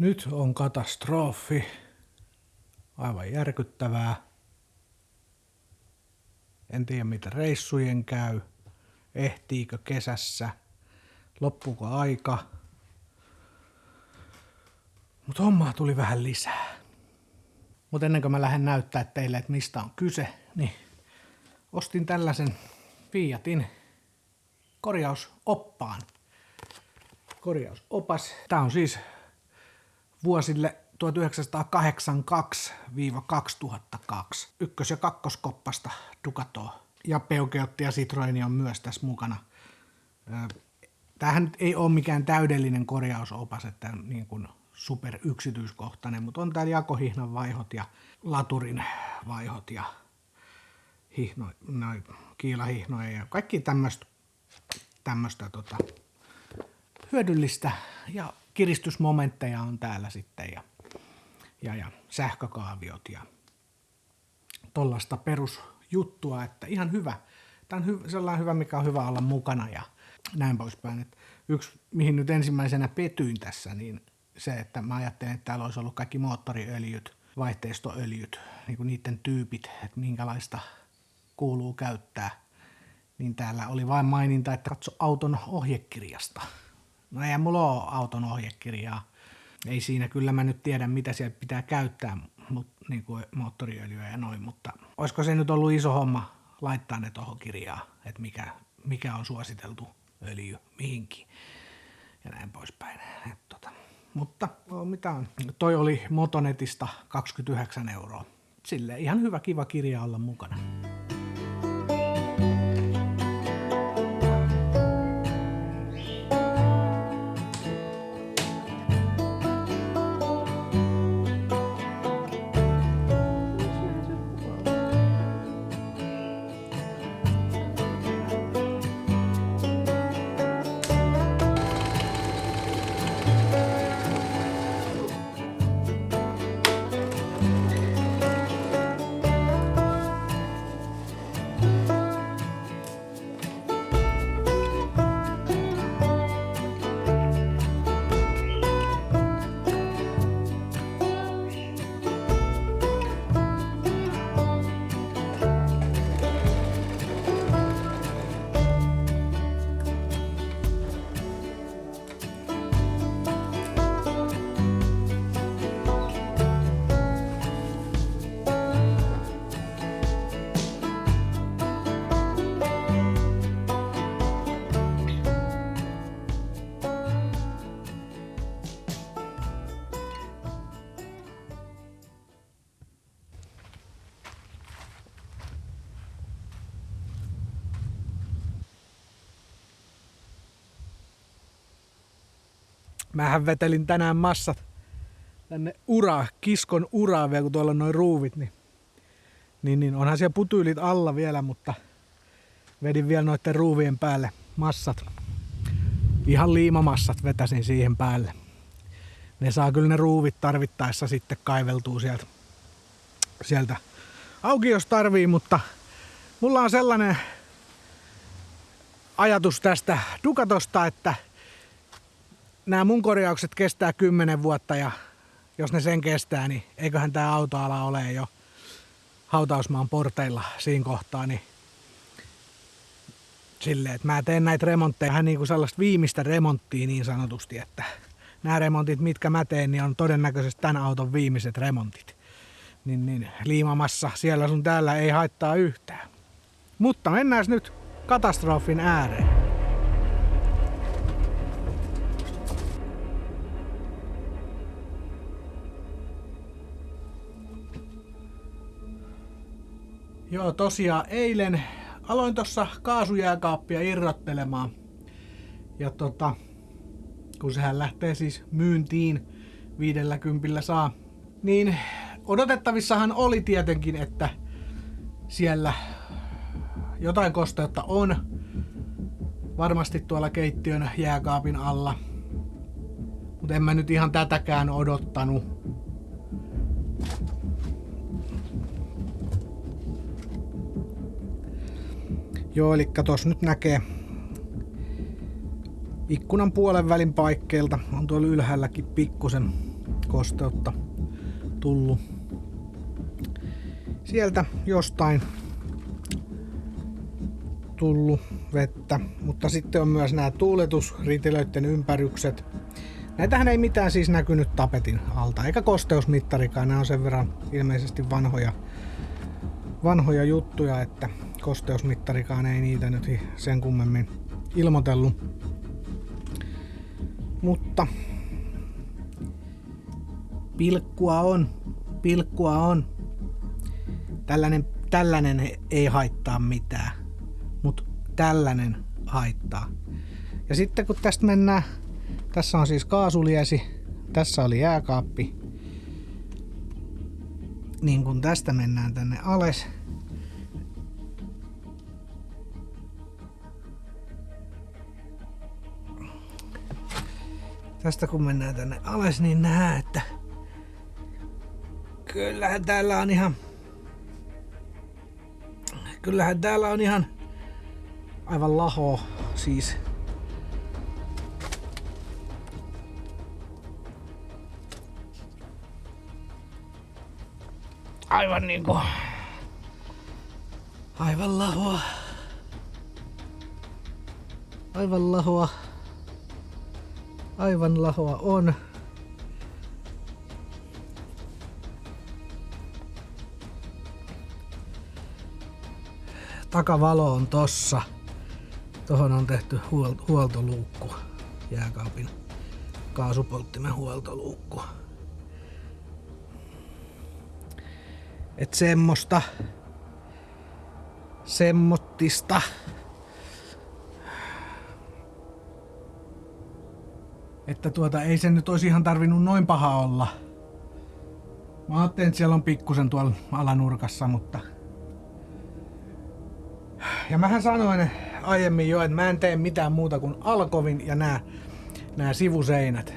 Nyt on katastrofi. Aivan järkyttävää. En tiedä mitä reissujen käy. Ehtiikö kesässä? Loppuuko aika? Mutta hommaa tuli vähän lisää. Mutta ennen kuin mä lähden näyttää teille, että mistä on kyse, niin ostin tällaisen Fiatin korjausoppaan. Korjausopas. Tää on siis vuosille 1982-2002. Ykkös- ja kakkoskoppasta Ducatoa. Ja Peugeot ja Citroen on myös tässä mukana. Tämähän ei ole mikään täydellinen korjausopas, että niin kuin super yksityiskohtainen, mutta on täällä jakohihnan vaihot ja laturin vaihot ja kiilahihnoja ja kaikki tämmöistä hyödyllistä ja kiristysmomentteja on täällä sitten ja sähkökaaviot ja tollaista perusjuttua, että ihan hyvä. Tämä on sellainen hyvä, mikä on hyvä olla mukana ja näin poispäin. Et yksi, mihin nyt ensimmäisenä petyin tässä, niin se, että mä ajattelin, että täällä olisi ollut kaikki moottoriöljyt, vaihteistoöljyt, niin kuin niiden tyypit, että minkälaista kuuluu käyttää. Niin täällä oli vain maininta, että katso auton ohjekirjasta. No eihän mulla ole auton ohjekirjaa. Ei siinä kyllä mä nyt tiedä, mitä siellä pitää käyttää, niin kuin moottoriöljyä ja noin, mutta olisiko se nyt ollut iso homma laittaa ne tuohon kirjaan, että mikä on suositeltu öljy mihinkin ja näin poispäin. Mutta mitä on? Toi oli Motonetista 29 €. Silleen ihan hyvä kiva kirja olla mukana. Mähän vetelin tänään massat tänne kiskon uraan vielä, kun tuolla on noin ruuvit, niin onhan siellä putyylit alla vielä, mutta vedin vielä noiden ruuvien päälle massat. Ihan liimamassat vetäsin siihen päälle. Ne saa kyllä ne ruuvit tarvittaessa sitten kaiveltua sieltä auki, jos tarvii, mutta mulla on sellainen ajatus tästä Ducatosta, että nämä mun korjaukset kestää 10 vuotta ja jos ne sen kestää, niin eiköhän tää autoala ole jo hautausmaan porteilla siinä kohtaa, niin silleen, että mä teen näitä remontteja vähän niin kuin sellaista viimeistä remonttia niin sanotusti, että nämä remontit, mitkä mä teen, niin on todennäköisesti tämän auton viimeiset remontit. Niin liimamassa siellä sun täällä ei haittaa yhtään. Mutta mennään nyt katastrofin ääreen. Joo, tosiaan eilen aloin tuossa kaasujääkaappia irrottelemaan. Ja kun sehän lähtee siis myyntiin 50 saa, niin odotettavissahan oli tietenkin, että siellä jotain kosteutta on. Varmasti tuolla keittiön jääkaapin alla. Mutta en mä nyt ihan tätäkään odottanut. Joo, eli tossa nyt näkee ikkunan puolen välin paikkeilta. On tuolla ylhäälläkin pikkusen kosteutta tullut sieltä jostain tullut vettä, mutta sitten on myös nämä tuuletusritilöiden ympärykset. Näitähän ei mitään siis näkynyt tapetin alta, eikä kosteusmittarikaan. Nämä on sen verran ilmeisesti vanhoja juttuja, että kosteusmittarikaan ei niitä nyt sen kummemmin ilmoitellut. Mutta pilkkua on. Tällainen ei haittaa mitään, mutta tällainen haittaa. Ja sitten kun tästä mennään, tässä on siis kaasuliesi, tässä oli jääkaappi. Niin kun tästä mennään tänne alas, tästä kun mennään tänne alas, niin nähdään, että kyllähän täällä on ihan aivan laho siis. Aivan niinku aivan lahoa on. Takavalo on tossa. Tohon on tehty huoltoluukku. Jääkaapin kaasupolttimen huoltoluukku. Et semmottista. Että ei se nyt olisi ihan tarvinnut noin paha olla. Mä ajattelin, että siellä on pikkusen tuolla alanurkassa, mutta... Ja mähän sanoin aiemmin jo, että mä en tee mitään muuta kuin alkovin ja nää sivuseinät.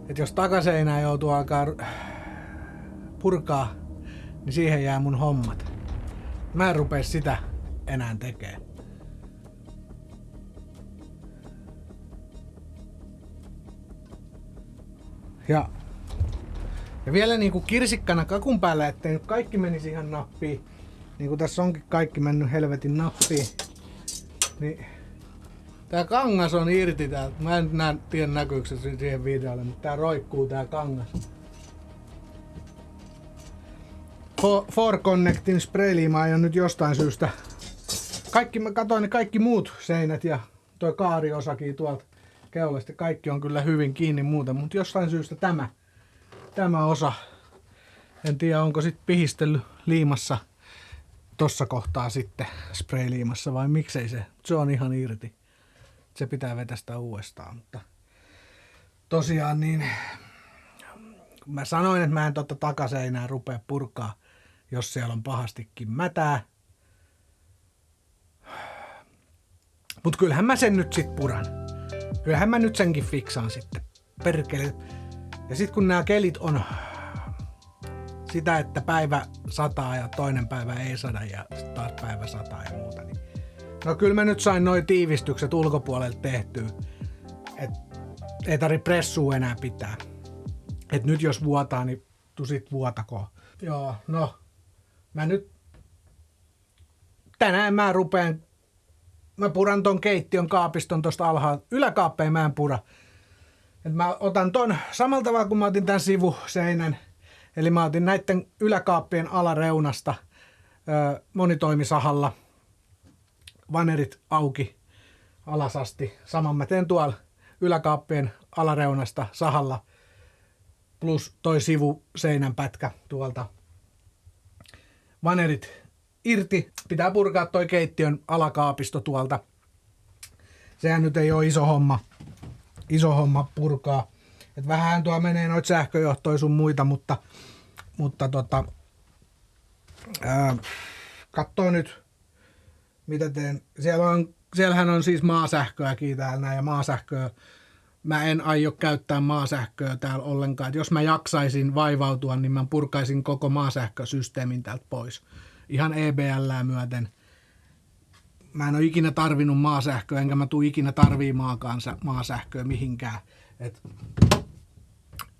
Et jos takaseinää joutuu alkaa purkaa, niin siihen jää mun hommat. Mä en rupea sitä enää tekemään. Ja vielä niinku kirsikkana kakun päällä, ettei nyt kaikki menisi ihan nappiin. Niin kuin tässä onkin kaikki mennyt helvetin nappiin. Niin tää kangas on irti täältä. Mä en tiedä näkyykö se siihen videolle, mutta tää roikkuu tää kangas. For Connectin sprayliima ei ole nyt jostain syystä. Mä katsoin ne kaikki muut seinät ja toi kaariosakin tuolta keulasta. Kaikki on kyllä hyvin kiinni muuten, mutta jostain syystä tämä osa. En tiedä onko sit pihistellyt liimassa tossa kohtaa sitten sprayliimassa vai miksei se on ihan irti. Se pitää vetästä uudestaan, mutta tosiaan niin mä sanoin, että mä en takaseinää rupea purkaa, jos siellä on pahastikin mätää. Mut kyllähän mä sen nyt sit puran. Kyllähän mä nyt senkin fiksaan sitten. Perkele. Ja sit kun nämä kelit on sitä, että päivä sataa ja toinen päivä ei sada ja taas päivä sataa ja muuta, niin no kyllä mä nyt sain noi tiivistykset ulkopuolelta tehtyä. Et ei tarvitse pressua enää pitää. Et nyt jos vuotaa, niin tusit vuotakoon. Joo, no mä nyt tänään mä puran ton keittiön kaapiston tosta alhaalta. Yläkaappeen mä en pura. Et mä otan ton samalla tavalla kun mä otin tän sivuseinän. Eli mä otin näitten yläkaappien alareunasta monitoimisahalla vanerit auki alasasti. Saman mä teen tuolla yläkaappien alareunasta sahalla plus toi sivuseinän pätkä tuolta. Vanerit irti. Pitää purkaa toi keittiön alakaapisto tuolta. Sehän nyt ei ole iso homma purkaa. Et vähän tuo menee noita sähköjohtoja sun muita, mutta kattoo nyt mitä teen. Siellähän on siis maasähköäkin täällä ja maasähköä. Mä en aio käyttää maasähköä täällä ollenkaan. Et jos mä jaksaisin vaivautua, niin mä purkaisin koko maasähkösysteemin täältä pois. Ihan EBL:ää myöten. Mä en ole ikinä tarvinnut maasähköä, enkä mä tuu ikinä tarviimaan maasähköä mihinkään.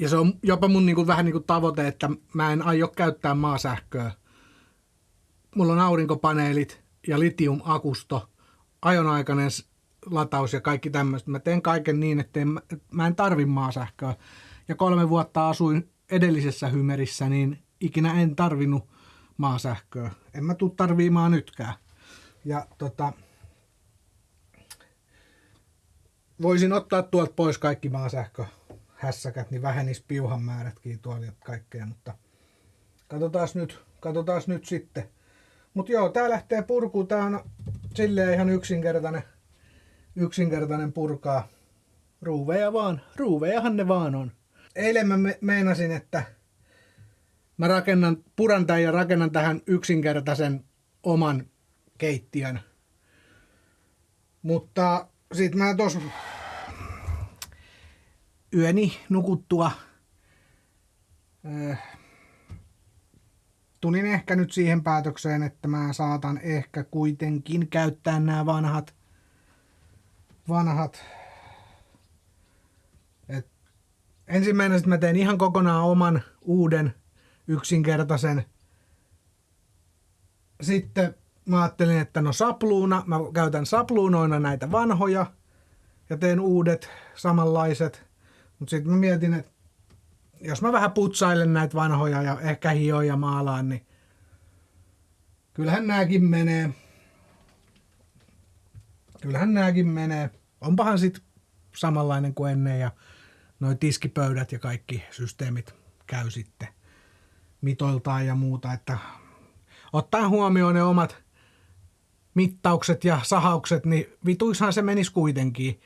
Ja se on jopa mun niinku, vähän niin kuin tavoite, että mä en aio käyttää maasähköä. Mulla on aurinkopaneelit ja litiumakusto, ajonaikainen lataus ja kaikki tämmöistä. Mä teen kaiken niin, että mä en tarvi maasähköä. Ja 3 vuotta asuin edellisessä Hymerissä, niin ikinä en tarvinnut maasähköä. En mä tuu tarviimaan nytkään. Ja voisin ottaa tuolta pois kaikki maasähköhässäkät, niin vähenis piuhan määrätkin tuolla ja kaikkea, mutta katsotaan nyt sitten. Mutta joo, tää lähtee purkuun. Tää on silleen ihan yksinkertainen purkaa. Ruuvejahan ne vaan on. Eilen mä meinasin, että mä puran tän ja rakennan tähän yksinkertaisen oman keittiön. Mutta sit mä tos yöni nukuttua tulin ehkä nyt siihen päätökseen, että mä saatan ehkä kuitenkin käyttää nämä vanhat. Ensimmäinen mä teen ihan kokonaan oman uuden yksinkertaisen. Sitten mä ajattelin, että no sapluuna, mä käytän sapluunoina näitä vanhoja ja teen uudet samanlaiset. Mutta sitten mä mietin, että jos mä vähän putsailen näitä vanhoja ja ehkä hioin ja maalaan, niin kyllähän nääkin menee. Onpahan sit samanlainen kuin ennen ja noi tiskipöydät ja kaikki systeemit käy sitten mitoiltaan ja muuta, että ottaen huomioon ne omat mittaukset ja sahaukset, niin vituishan se menisi kuitenkin.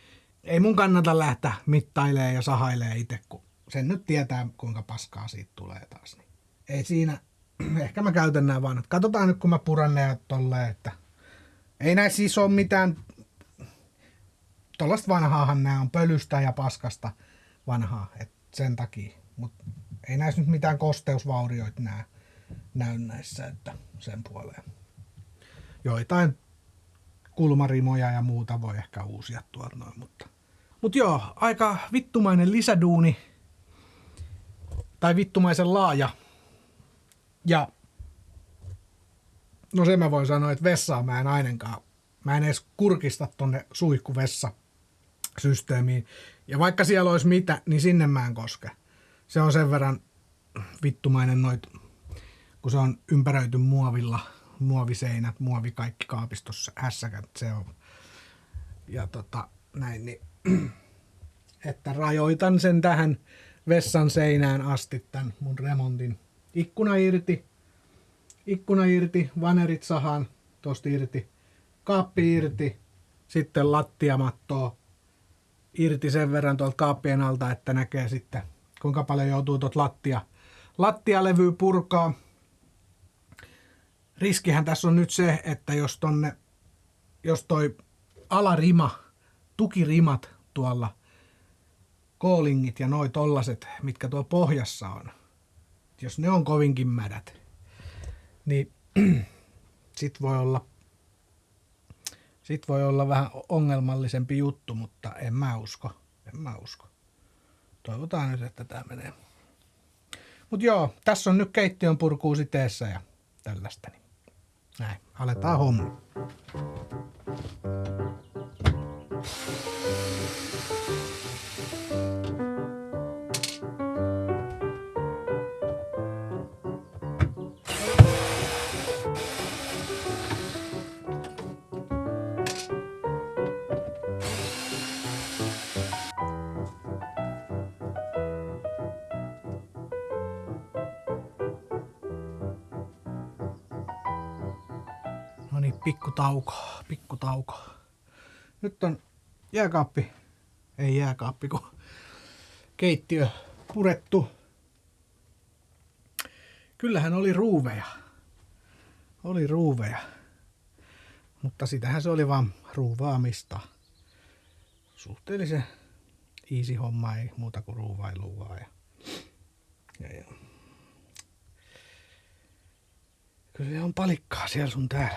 Ei mun kannata lähteä mittailemaan ja sahailemaan itse, kun sen nyt tietää, kuinka paskaa siitä tulee taas. Niin ei siinä, ehkä mä käytän nämä vanhat. Katsotaan nyt, kun mä puran ne tolleen, että ei näissä siis ole mitään, tollaista vanhaahan nämä on pölystä ja paskasta vanhaa, et sen takia. Mutta ei näissä nyt mitään kosteusvaurioita näy näissä, että sen puoleen. Joitain kulmarimoja ja muuta voi ehkä uusia tuolta noin, mutta joo, aika vittumainen lisäduuni. Tai vittumaisen laaja. Ja no se mä voin sanoa, että vessaa mä en ainakaan. Mä en edes kurkista tonne suihkuvessasysteemiin. Ja vaikka siellä olisi mitä, niin sinne mä en koske. Se on sen verran vittumainen noit, kun se on ympäröity muovilla, muoviseinät, muovi kaikki kaapistossa, hässäkät se on. Ja näin, niin että rajoitan sen tähän vessan seinään asti tämän mun remontin. Ikkuna irti, vanerit sahan tosta irti, kaappi irti, sitten lattiamattoa irti sen verran tuolta kaappien alta, että näkee sitten kuinka paljon joutuu tuot lattialevyä purkaa. Riskihän tässä on nyt se, että jos toi alarima, tukirimat tuolla, koolingit ja noi tollaset, mitkä tuolla pohjassa on, jos ne on kovinkin mädät, niin sit voi olla vähän ongelmallisempi juttu, mutta en mä usko. Toivotaan nyt, että tää menee. Mut joo, tässä on nyt keittiön purkuu siteessä ja tällaista. Niin. Näin, aletaan homma. No niin, pikku tauko. Nyt on jääkaappi, kun keittiö purettu. Kyllähän oli ruuveja. Mutta sitähän se oli vaan ruuvaamista. Suhteellisen easy homma, ei muuta kuin ruuvailua vaan. Ja. Kyllä on palikkaa siellä sun täällä.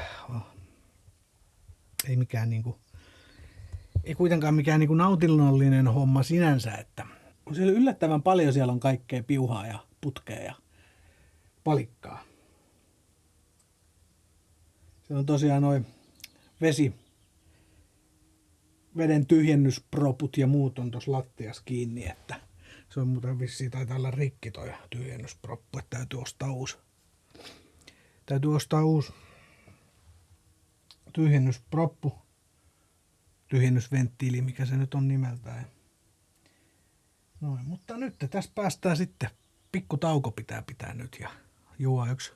Ei mikään ei kuitenkaan mikään nautinnollinen homma sinänsä, että Siellä yllättävän paljon siellä on kaikkea piuhaa ja putkea ja palikkaa. Siellä on tosiaan noin veden tyhjennysproput ja muut on tuossa lattiassa kiinni, että se on muuten vissiin taitaa olla rikki toi tyhjennysproppu, että täytyy ostaa uusi. Täytyy ostaa uusi tyhjennysproppu, tyhjennysventtiili, mikä se nyt on nimeltään. Noin, mutta nyt tässä päästään sitten, pikku tauko pitää nyt ja juo yksi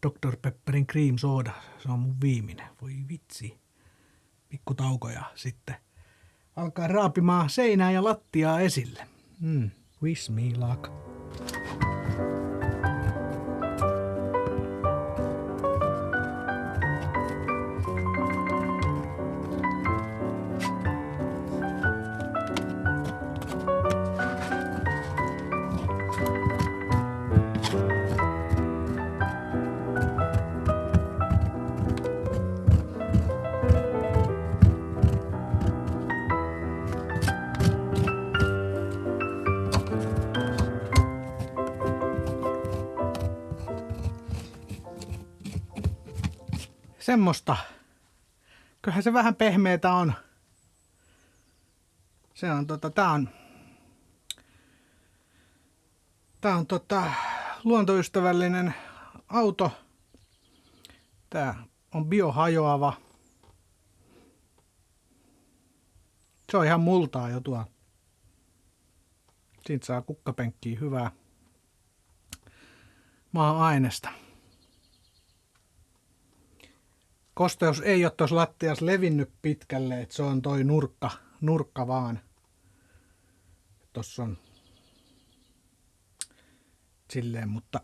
Dr. Pepperin cream soda, se on mun viimeinen, voi vitsi. Pikku tauko ja sitten alkaa raapimaan seinää ja lattiaa esille. Wish me luck. Semmosta. Kyllähän se vähän pehmeetä on. Se on tää on luontoystävällinen auto. Tää on biohajoava. Se on ihan multaa jo tuo. Siitä saa kukkapenkkiä hyvää maa-ainesta. Kosteus ei ole tuossa lattiassa levinnyt pitkälle, että se on toi nurkka vaan. Tossa on silleen, mutta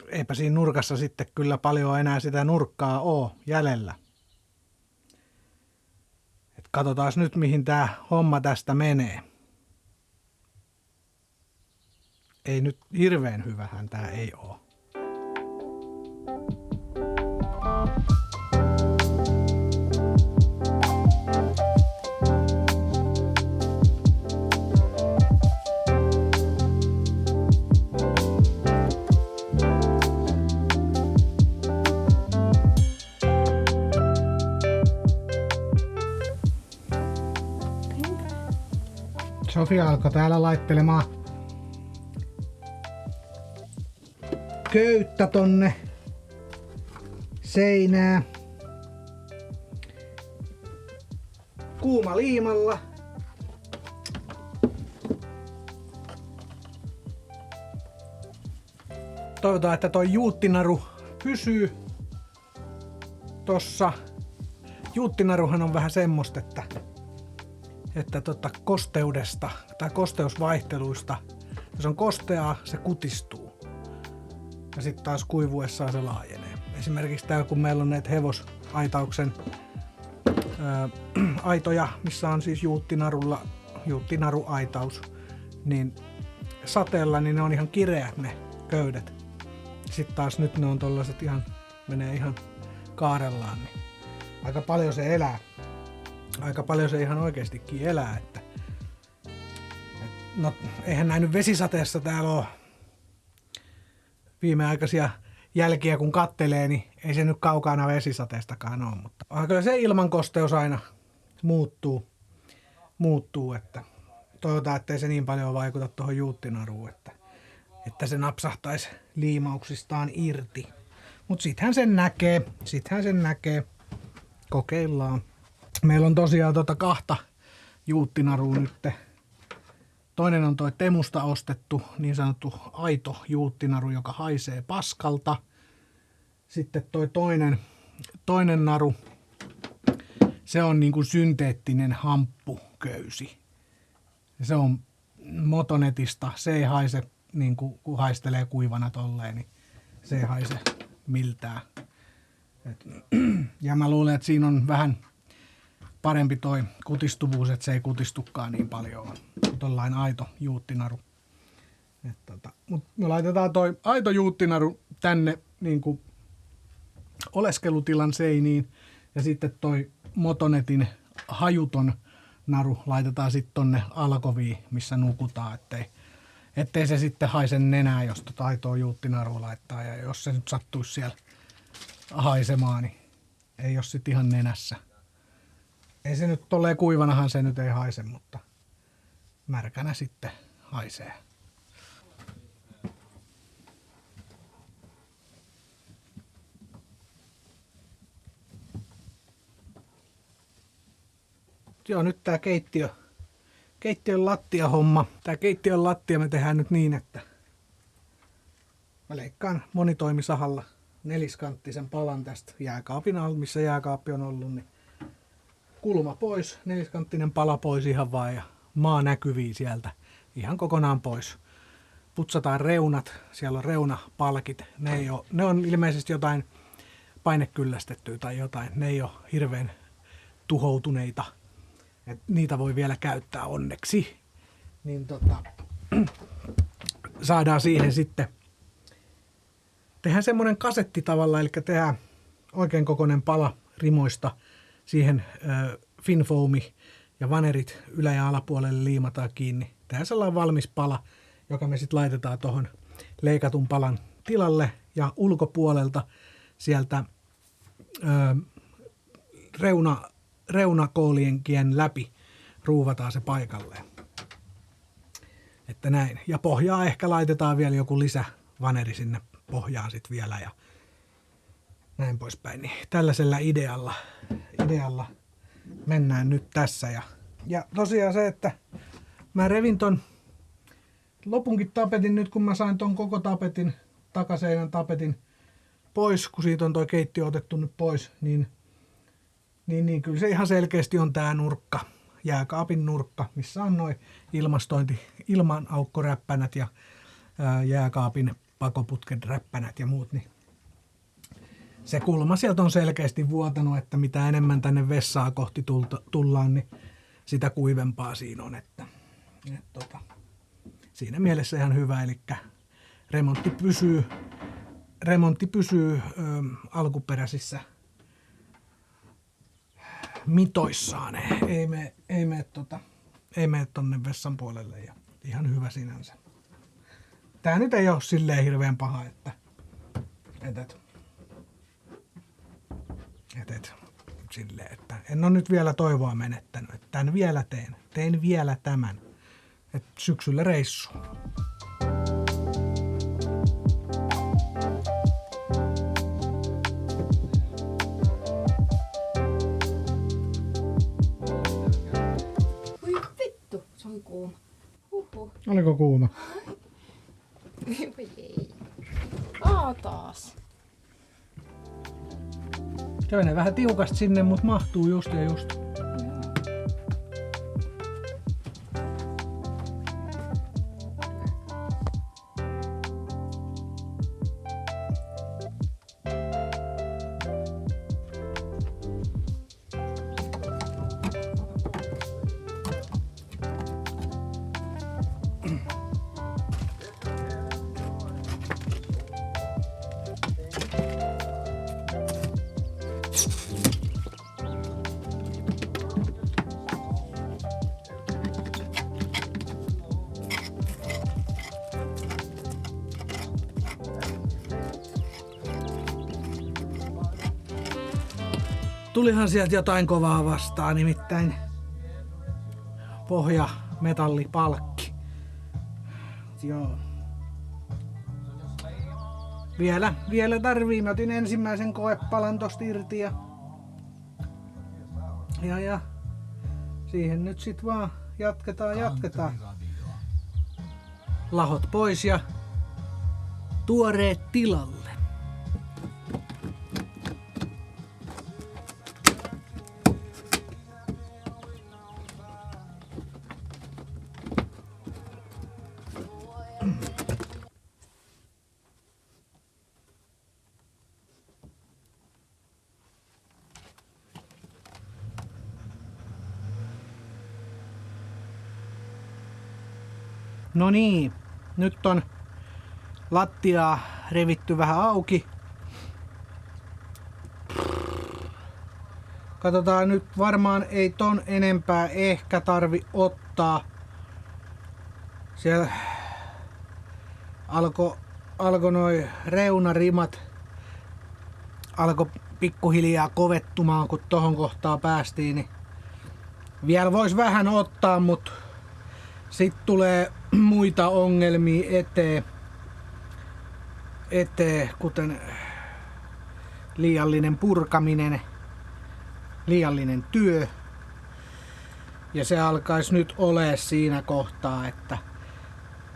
eipä siinä nurkassa sitten kyllä paljon enää sitä nurkkaa oo jäljellä. Et katsotaan nyt mihin tää homma tästä menee. Ei nyt hirveän hyvähän tää ei oo. Sofia alkoi täällä laittelemaan köyttä tonne seinää kuumaliimalla. Toivotaan, että toi juuttinaru pysyy tossa. Juuttinaruhan on vähän semmoista, että kosteudesta tai kosteusvaihteluista, jos on kosteaa, se kutistuu. Ja sitten taas kuivuessaan se laajenee. Esimerkiksi täällä kun meillä on näitä hevosaitauksen aitoja, missä on siis juuttinaruaitaus, niin sateella niin ne on ihan kireät ne köydet. Sitten taas nyt ne on tollaset menee ihan kaarellaan, niin aika paljon se elää. Aika paljon se ihan oikeastikin elää, no eihän näin nyt vesisateessa täällä ole viimeaikaisia jälkiä kun kattelee, niin ei se nyt kaukana vesisateestakaan ole, mutta kyllä se ilmankosteus aina muuttuu, että toivotaan, ettei se niin paljon vaikuta tuohon juuttinaruun, että se napsahtaisi liimauksistaan irti. Mutta sittenhän sen näkee, kokeillaan. Meillä on tosiaan kahta juuttinarua nyt. Toinen on toi Temusta ostettu niin sanottu aito juuttinaru, joka haisee paskalta. Sitten toi toinen naru, se on niinku synteettinen hamppuköysi. Se on Motonetista, se ei haise niinku kun haistelee kuivana tolleen, niin se ei haise miltään. Ja mä luulen, että siinä on vähän parempi toi kutistuvuus, että se ei kutistukaan niin paljon kuin tollainen aito juuttinaru. Mutta me laitetaan toi aito juuttinaru tänne niin kuin oleskelutilan seiniin ja sitten toi Motonetin hajuton naru laitetaan sitten tonne alkoviin, missä nukutaan, ettei se sitten haise nenää, jos aitoa juuttinarua laittaa. Ja jos se nyt sattuisi siellä haisemaan, niin ei ole sitten ihan nenässä. Ei se nyt tolleen kuivanahan se nyt ei haise, mutta märkänä sitten haisee. Joo, nyt tää keittiön lattiahomma. Tää keittiön lattia me tehdään nyt niin, että mä leikkaan monitoimisahalla neliskanttisen palan tästä jääkaapin alla, missä jääkaappi on ollut, niin kulma pois, neliskanttinen pala pois ihan vaan ja maa näkyviin sieltä ihan kokonaan pois. Putsataan reunat, siellä on reunapalkit, ne on ilmeisesti jotain painekyllästettyä tai jotain, ne ei ole hirveän tuhoutuneita. Et niitä voi vielä käyttää onneksi. Niin saadaan siihen sitten, tehdään semmoinen kasetti tavalla, eli tehdään oikein kokoinen pala rimoista, siihen finfoami ja vanerit ylä- ja alapuolelle liimataan kiinni. Tehdään sellainen valmis pala, joka me sitten laitetaan tuohon leikatun palan tilalle ja ulkopuolelta sieltä reunakoolienkien läpi ruuvataan se paikalleen. Että näin. Ja pohjaa ehkä laitetaan vielä joku lisävaneri sinne pohjaan sitten vielä ja näin poispäin. Niin tällaisella idealla mennään nyt tässä. Ja tosiaan se, että mä revin ton lopunkin tapetin nyt, kun mä sain ton koko tapetin, takaseinän tapetin pois, kun siitä on toi keittiö otettu nyt pois, niin kyllä se ihan selkeästi on tää nurkka, jääkaapin nurkka, missä on noin ilmanaukkoräppänät ja jääkaapin pakoputken räppänät ja muut, niin se kulma sieltä on selkeästi vuotanut, että mitä enemmän tänne vessaa kohti tullaan, niin sitä kuivempaa siinä on, että siinä mielessä ihan hyvä, eli remontti pysyy alkuperäisissä mitoissaan, ei mene tonne vessan puolelle ja ihan hyvä sinänsä. Tää nyt ei ole silleen hirveän paha, että silleen, että en ole nyt vielä toivoa menettänyt, että tän vielä tein vielä tämän, että syksyllä reissu. Oliko kuuma? Ei. Taas. Se menee vähän tiukasti sinne, mutta mahtuu just ja just. Tulihan sieltä jotain kovaa vastaan, nimittäin pohjametallipalkki. Joo. Vielä tarvii. Mä otin ensimmäisen koepalan tosta irti ja siihen nyt sit vaan jatketaan. Lahot pois ja tuoreet tilalle. No niin, nyt on lattiaa revitty vähän auki. Katsotaan nyt, varmaan ei ton enempää ehkä tarvi ottaa. Siellä alkoi noi reunarimat alkoi pikkuhiljaa kovettumaan, kun tohon kohtaan päästiin, niin vielä vois vähän ottaa, mutta sitten tulee muita ongelmia eteen, kuten liiallinen purkaminen, liiallinen työ. Ja se alkaisi nyt olemaan siinä kohtaa, että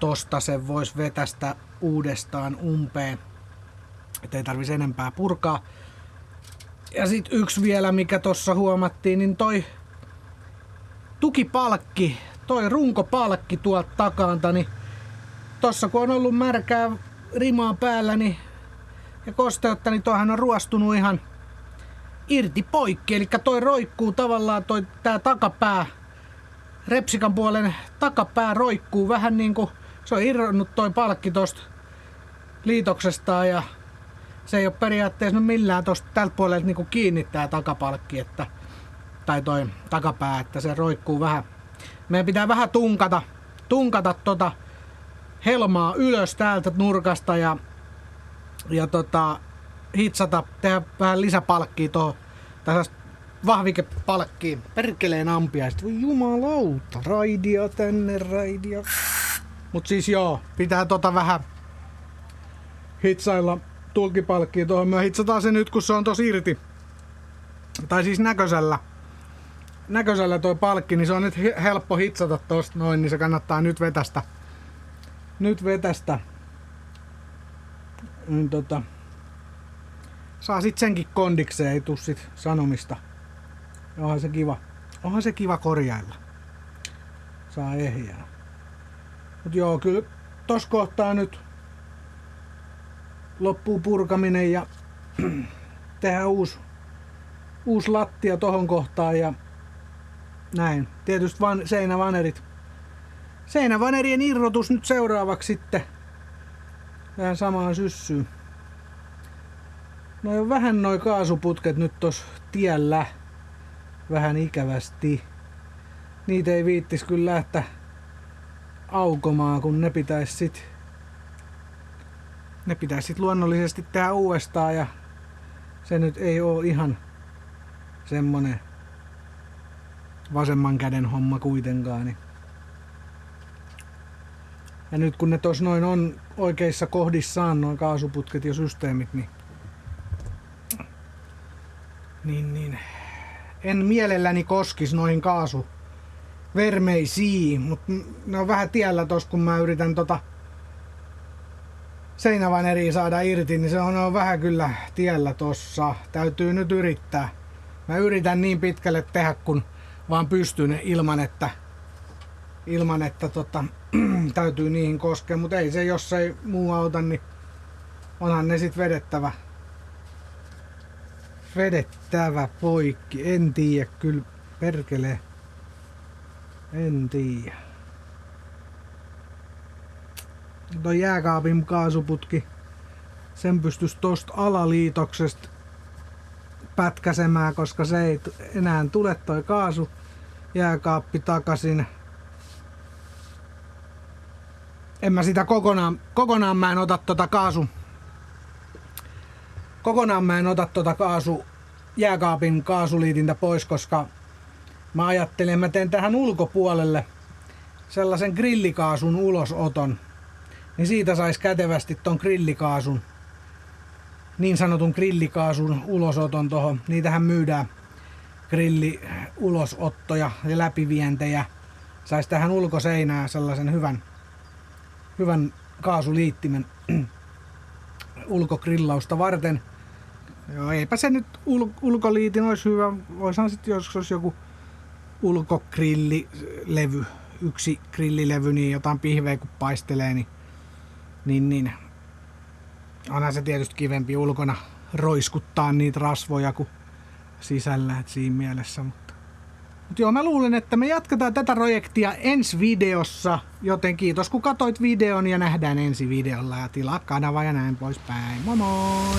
tosta sen vois vetästä uudestaan umpeen. Et ei tarvitsisi enempää purkaa. Ja sit yksi vielä, mikä tossa huomattiin, niin toi tukipalkki, toi runkopalkki tuolta takanta, niin tossa kun on ollut märkää rimaa päällä niin, ja kosteutta, niin toihan on ruostunut ihan irti poikki. Eli toi roikkuu tavallaan, tää takapää, repsikan puolen takapää roikkuu vähän niinku, se on irronnut toi palkki tosta liitoksestaan ja se ei ole periaatteessa millään tosta tältä puolelta niinku kiinni tää takapalkki, tai toi takapää, että se roikkuu vähän. Meidän pitää vähän tunkata tota helmaa ylös täältä nurkasta ja hitsata, tehdä vähän lisäpalkkia tuohon, tällaista vahvikepalkkiin, perkeleen ampiaista. Voi jumalauta, raidia tänne, raidia. Mut siis joo, pitää vähän hitsailla tulkipalkkiin tuohon. Me hitsataan se nyt, kun se on tossa irti. Tai siis näköisellä toi palkki, niin se on nyt helppo hitsata tosta noin, niin se kannattaa nyt vetästä. Niin saa sit senkin kondikseen, ei tuu sit sanomista. Onhan se kiva korjailla. Saa ehjää. Mut joo, kyllä tossa kohtaa nyt loppuu purkaminen ja tehdään uusi lattia tohon kohtaan ja näin. Tietysti seinävanerien irrotus nyt seuraavaksi sitten tähän samaan syssyyn. No vähän noi kaasuputket nyt tossa tiellä vähän ikävästi. Niitä ei viittis kyllä lähteä aukomaan, kun ne pitäis sit luonnollisesti tehdä uudestaan ja se nyt ei oo ihan semmonen vasemman käden homma kuitenkaan. Niin. Ja nyt kun ne tos noin on oikeissa kohdissaan noin kaasuputket ja systeemit, niin en mielelläni koskis noihin kaasuvermeisiin, mutta ne on vähän tiellä tos, kun mä yritän seinävaneria saada irti, niin se on vähän kyllä tiellä tossa. Täytyy nyt yrittää. Mä yritän niin pitkälle tehdä, kun vaan pystyn ilman, että täytyy niihin koskea, mutta ei se, jos ei muu auta, niin onhan ne sit vedettävä poikki. En tiedä kyllä, perkele. En tiedä. Tuo jääkaapin kaasuputki, sen pystyisi tosta alaliitoksesta pätkäsemään, koska se ei enää tule toi kaasu jääkaappi takaisin. En mä sitä kokonaan mä en ota jääkaapin kaasuliitintä pois, koska mä ajattelen, mä teen tähän ulkopuolelle sellaisen grillikaasun ulosoton, niin siitä saisi kätevästi ton grillikaasun, niin sanotun grillikaasun ulosoton tohon. Niitähän myydään grilliulosottoja ja läpivientejä. Sais tähän ulkoseinään sellaisen hyvän kaasuliittimen ulkogrillausta varten. Joo, eipä se nyt ulkoliitin olisi hyvä. Voisihan sitten joskus joku ulkogrillilevy, yksi grillilevy, niin jotain pihveä kun paistelee, niin onhan se tietysti kivempi ulkona roiskuttaa niitä rasvoja kuin sisällä, et siinä mielessä. Mutta joo, mä luulen, että me jatketaan tätä projektia ensi videossa, joten kiitos kun katsoit videon ja nähdään ensi videolla ja tilaa kanava ja näin poispäin. Moi moi!